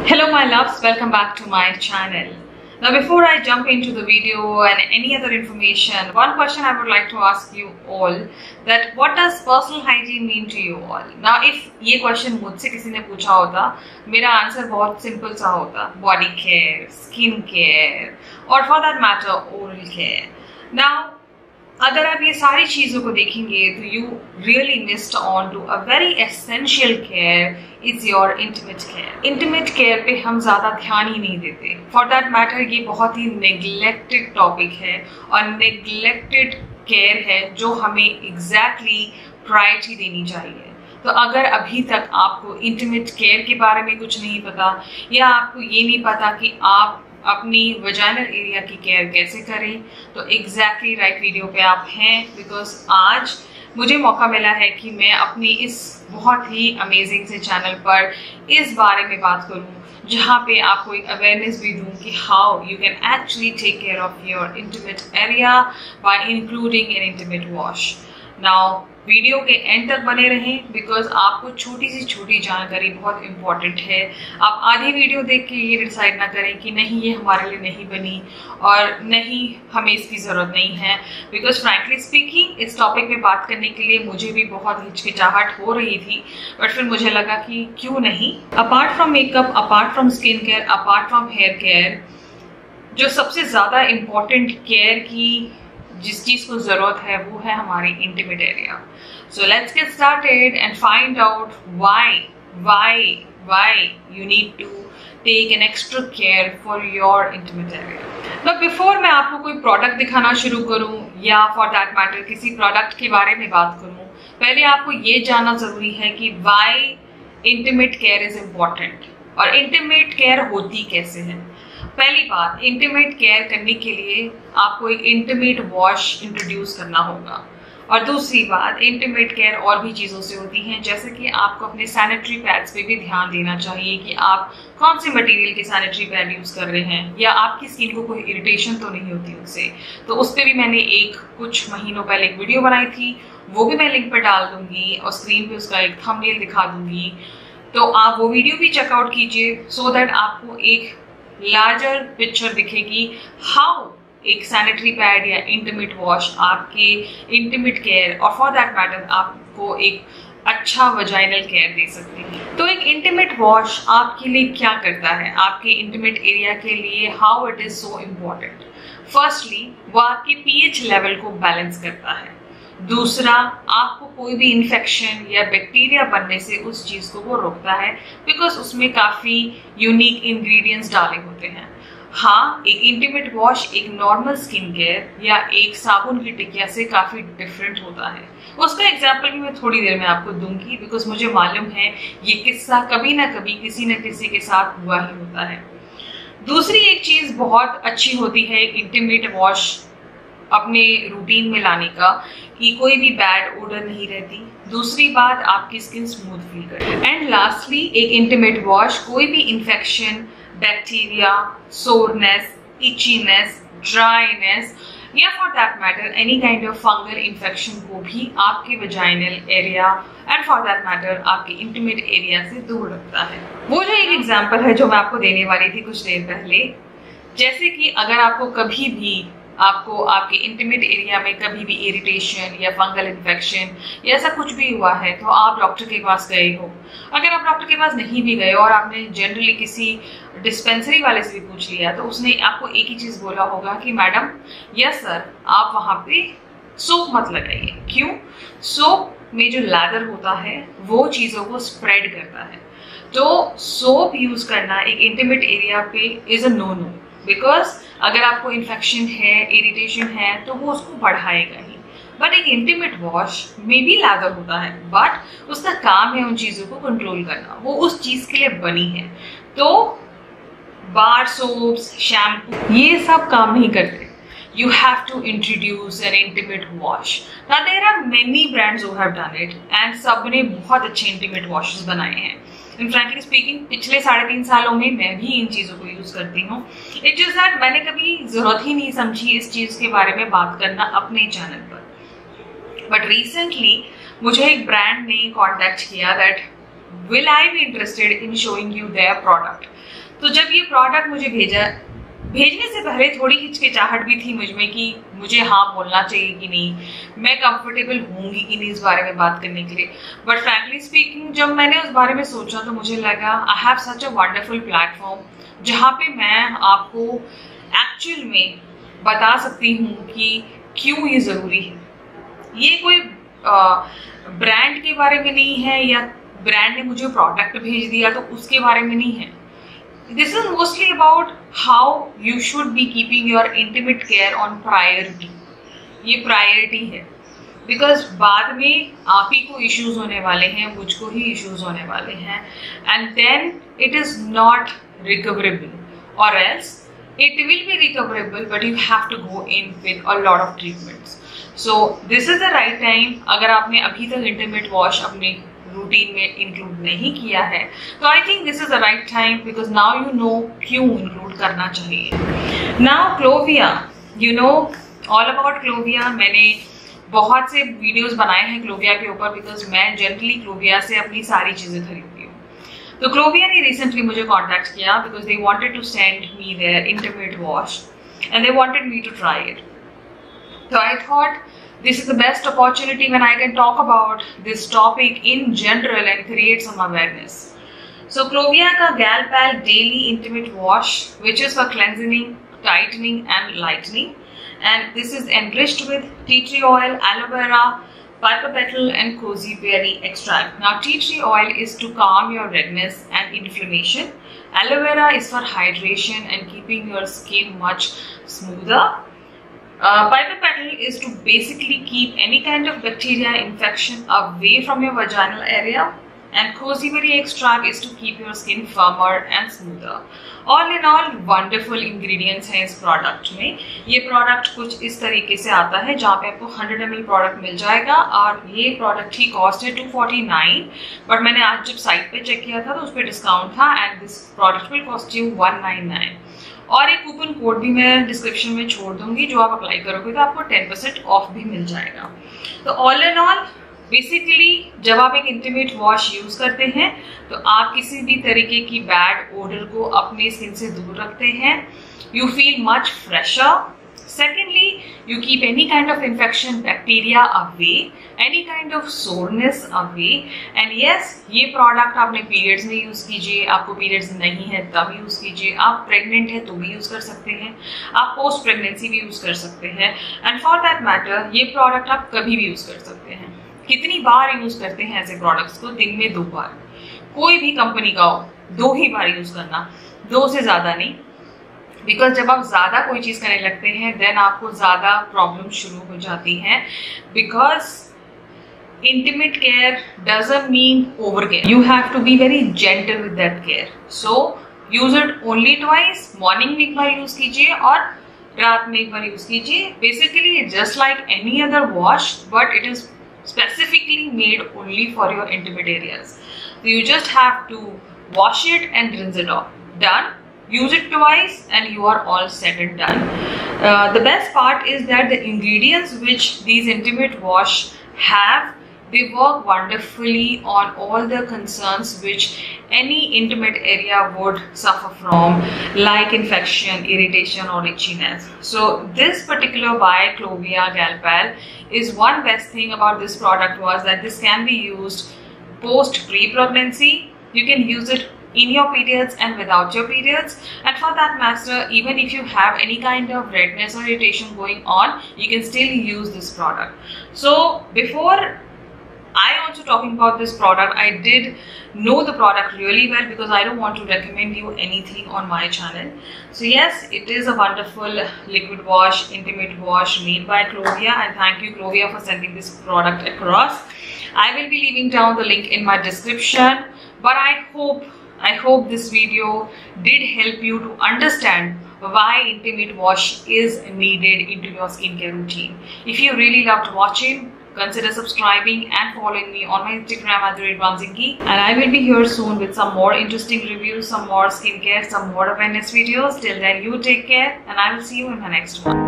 Hello my loves, welcome back to my channel. Now before I jump into the video and any other information, one question I would like to ask you all, that what does personal hygiene mean to you all? Now if ये question मुझसे किसी ने पूछा होता, मेरा answer बहुत simple सा होता, body care, skin care और for that matter oral care. Now अगर आप ये सारी चीजों को देखेंगे तो you really missed on to a very essential care is your intimate care. Intimate care पे हम ज्यादा ध्यान ही नहीं देते. फॉर दैट मैटर ये बहुत ही नेग्लेक्टेड टॉपिक है और नेग्लेक्टेड केयर है जो हमें एग्जैक्टली प्रायोरिटी देनी चाहिए. तो अगर अभी तक आपको इंटीमेट केयर के बारे में कुछ नहीं पता या आपको ये नहीं पता कि आप अपनी वजाइनल एरिया की केयर कैसे करें, तो एग्जैक्टली राइट वीडियो पे आप हैं. बिकॉज आज मुझे मौका मिला है कि मैं अपनी इस बहुत ही अमेजिंग से चैनल पर इस बारे में बात करूं जहां पे आपको एक अवेयरनेस भी दूं कि how you can actually take care of your intimate area by including an intimate wash. Now video के एंड तक बने रहें बिकॉज आपको छोटी सी छोटी जानकारी बहुत इंपॉर्टेंट है. आप आधी वीडियो देख के ये डिसाइड ना करें कि नहीं ये हमारे लिए नहीं बनी और नहीं हमें इसकी ज़रूरत नहीं है. बिकॉज फ्रैंकली स्पीकिंग इस टॉपिक में बात करने के लिए मुझे भी बहुत हिचकिचाहट हो रही थी, बट फिर मुझे लगा कि क्यों नहीं. Apart from makeup, apart from skin care, apart from here care, जो सबसे ज़्यादा इम्पॉर्टेंट केयर की जिस चीज को जरूरत है वो है हमारी intimate area. So let's get started and find out why you need to take an extra care for your intimate area. But before मैं आपको कोई प्रोडक्ट दिखाना शुरू करूं या फॉर दैट मैटर किसी प्रोडक्ट के बारे में बात करूं, पहले आपको ये जानना जरूरी है कि why intimate care is important और इंटीमेट केयर होती कैसे है. पहली बात, इंटीमेट केयर करने के लिए आपको एक इंटीमेट वॉश इंट्रोड्यूस करना होगा. और दूसरी बात, इंटीमेट केयर और भी चीज़ों से होती हैं, जैसे कि आपको अपने सैनिटरी पैड्स पे भी ध्यान देना चाहिए कि आप कौन से मटेरियल के सैनिटरी पैड यूज़ कर रहे हैं या आपकी स्किन को कोई इरिटेशन तो नहीं होती उनसे. तो उस पर भी मैंने कुछ महीनों पहले एक वीडियो बनाई थी, वो भी मैं लिंक पर डाल दूंगी और स्क्रीन पर उसका एक थंबनेल दिखा दूंगी. तो आप वो वीडियो भी चेकआउट कीजिए सो दैट आपको एक लार्जर पिक्चर दिखेगी हाउ एक सैनिटरी पैड या इंटीमेट वॉश आपके इंटीमेट केयर और फॉर दैट मैटर आपको एक अच्छा वजाइनल केयर दे सकती है. तो एक इंटीमेट वॉश आपके लिए क्या करता है, आपके इंटीमेट एरिया के लिए how it is so important. Firstly वो आपके पीएच लेवल को बैलेंस करता है. दूसरा, आपको कोई भी इन्फेक्शन या बैक्टीरिया बनने से उस चीज को वो रोकता है बिकॉज उसमें काफी यूनिक इंग्रेडिएंट्स डाले होते हैं. हाँ, एक इंटीमेट वॉश एक नॉर्मल स्किन केयर या एक साबुन की टिकिया से काफी डिफरेंट होता है. उसका एग्जाम्पल भी मैं थोड़ी देर में आपको दूंगी बिकॉज मुझे मालूम है ये किस्सा कभी ना कभी किसी न किसी के साथ हुआ ही होता है. दूसरी एक चीज बहुत अच्छी होती है इंटीमेट वॉश अपने रूटीन में लाने का कि कोई भी बैड ओडर नहीं रहती. दूसरी बात, आपकी स्किन स्मूथ फील करती. एंड लास्टली, एक इंटीमेट वॉश कोई भी infection, bacteria, soreness, itchiness, dryness या for that matter any kind of fungal infection को भी आपके vaginal area and for that matter आपके इंटीमेट एरिया से दूर रखता है. वो जो एक एग्जाम्पल है जो मैं आपको देने वाली थी कुछ देर पहले, जैसे कि अगर आपको कभी भी आपके इंटीमेट एरिया में कभी भी इरिटेशन या फंगल इन्फेक्शन या ऐसा कुछ भी हुआ है तो आप डॉक्टर के पास गए हो. अगर आप डॉक्टर के पास नहीं भी गए और आपने जनरली किसी डिस्पेंसरी वाले से भी पूछ लिया तो उसने आपको एक ही चीज़ बोला होगा कि मैडम यस सर, आप वहाँ पे सोप मत लगाइए. क्यों? सोप में जो लैदर होता है वो चीज़ों को स्प्रेड करता है. तो सोप यूज़ करना एक इंटीमेट एरिया पे इज़ अ नो. बिकॉज अगर आपको इन्फेक्शन है, इरिटेशन है तो वो उसको बढ़ाएगा ही. बट एक इंटीमेट वॉश में भी लैदर होता है बट उसका काम है उन चीज़ों को कंट्रोल करना, वो उस चीज़ के लिए बनी है. तो बार सोप्स, शैम्पू ये सब काम नहीं करते. You have to introduce an intimate wash. Now there are many brands who have done it and सबने बहुत अच्छे intimate washes बनाए हैं. And frankly speaking, पिछले 3.5 सालों में मैं भी इन चीज़ों को यूज़ करती हूँ. It's just that मैंने कभी ज़रूरत ही नहीं समझी इस चीज़ के बारे में बात करना अपने चैनल पर. But recently मुझे एक ब्रांड ने कॉन्टेक्ट किया that will I be interested in showing you their product? तो जब ये प्रोडक्ट मुझे भेजने से पहले थोड़ी हिचकिचाहट भी थी मुझ में कि मुझे हाँ बोलना चाहिए कि नहीं, मैं कंफर्टेबल होंगी कि नहीं इस बारे में बात करने के लिए। बट फ्रैंकली स्पीकिंग जब मैंने उस बारे में सोचा तो मुझे लगा I have such a wonderful platform जहाँ पे मैं आपको एक्चुअल में बता सकती हूँ कि क्यों ये ज़रूरी है। ये कोई ब्रांड के बारे में नहीं है या ब्रांड ने मुझे प्रोडक्ट भेज दिया तो उसके बारे में नहीं है। This is mostly about how you should be keeping your intimate care on priority. ये priority है because बाद में आप ही को issues होने वाले हैं, मुझको ही issues होने वाले हैं, and then it is not recoverable, or else it will be recoverable but you have to go in with a lot of treatments. So this is the right time. अगर आपने अभी तक intimate wash अपने routine में include नहीं किया है तो I think this is the right time because now you know क्यों इंक्लूड करना चाहिए। Now Clovia, you know all about Clovia. मैंने बहुत से वीडियोस बनाए हैं क्लोविया के ऊपर बिकॉज मैं जनरली क्लोविया से अपनी सारी चीज़ें खरीदती हूँ। तो क्लोविया ने रिसेंटली मुझे कॉन्टैक्ट किया because they wanted to send me their intimate wash and they wanted me to try it. So I thought this is the best opportunity when I can talk about this topic in general and create some awareness. So Clovia ka GalPal Daily Intimate Wash, which is for cleansing, tightening and lightening, and this is enriched with tea tree oil, aloe vera, piper petal and cozy berry extract. Now tea tree oil is to calm your redness and inflammation. Aloe vera is for hydration and keeping your skin much smoother. Piper petal is to basically keep any kind of bacteria infection away from your vaginal area, and cozy berry extract is to keep your skin firmer and smoother. All in all, wonderful ingredients हैं इस product में। ये product कुछ इस तरीके से आता है जहाँ पे आपको 100 ml प्रोडक्ट मिल जाएगा और ये प्रोडक्ट की कॉस्ट है 249, बट मैंने आज जब साइट पे चेक किया था तो उस पर डिस्काउंट था and this product will cost you 199। और एक कूपन कोड भी मैं डिस्क्रिप्शन में छोड़ दूंगी, जो आप अप्लाई करोगे तो आपको 10% ऑफ भी मिल जाएगा। तो ऑल इन ऑल बेसिकली जब आप एक इंटीमेट वॉश यूज करते हैं तो आप किसी भी तरीके की बैड ओडर को अपने स्किन से दूर रखते हैं। You feel much fresher. Secondly, you keep any kind of infection, bacteria away, any kind of soreness away. And yes, ये प्रोडक्ट आपने पीरियड्स में यूज कीजिए, आपको पीरियड्स नहीं है तब यूज कीजिए, आप प्रेग्नेंट है तो भी यूज कर सकते हैं, आप पोस्ट प्रेगनेंसी भी यूज कर सकते हैं, एंड फॉर दैट मैटर ये प्रोडक्ट आप कभी भी यूज कर सकते हैं। कितनी बार यूज करते हैं ऐसे प्रोडक्ट्स को? दिन में 2 बार। कोई भी कंपनी का हो 2 ही बार यूज करना, 2 से ज्यादा नहीं, बिकॉज जब आप ज्यादा कोई चीज करने लगते हैं देन आपको ज्यादा प्रॉब्लम शुरू हो जाती है। Because intimate care doesn't mean over care, you have to be very gentle with that care. So use it only twice, morning में एक बार यूज कीजिए और रात में एक बार यूज कीजिए। Basically just like any other wash but it is specifically made only for your intimate areas. So you just have to wash it and rinse it off. Done. Use it twice and you are all set and done. The best part is that the ingredients which these intimate wash have, they work wonderfully on all the concerns which any intimate area would suffer from, like infection, irritation or itchiness. So this particular by Clovia GalPal is one best thing about this product was that this can be used post pre-pregnancy. You can use it in your periods and without your periods, and for that matter even if you have any kind of redness or irritation going on, you can still use this product. So before I also talking about this product, I did know the product really well because I don't want to recommend you anything on my channel. So yes, it is a wonderful liquid wash, intimate wash made by Clovia, and thank you Clovia for sending this product across. I will be leaving down the link in my description, but I hope this video did help you to understand why intimate wash is needed into your skincare routine. If you really loved watching, consider subscribing and following me on my Instagram @RamzingGee, and I will be here soon with some more interesting reviews, some more skincare, some more awareness videos. Till then, you take care and I will see you in the next one.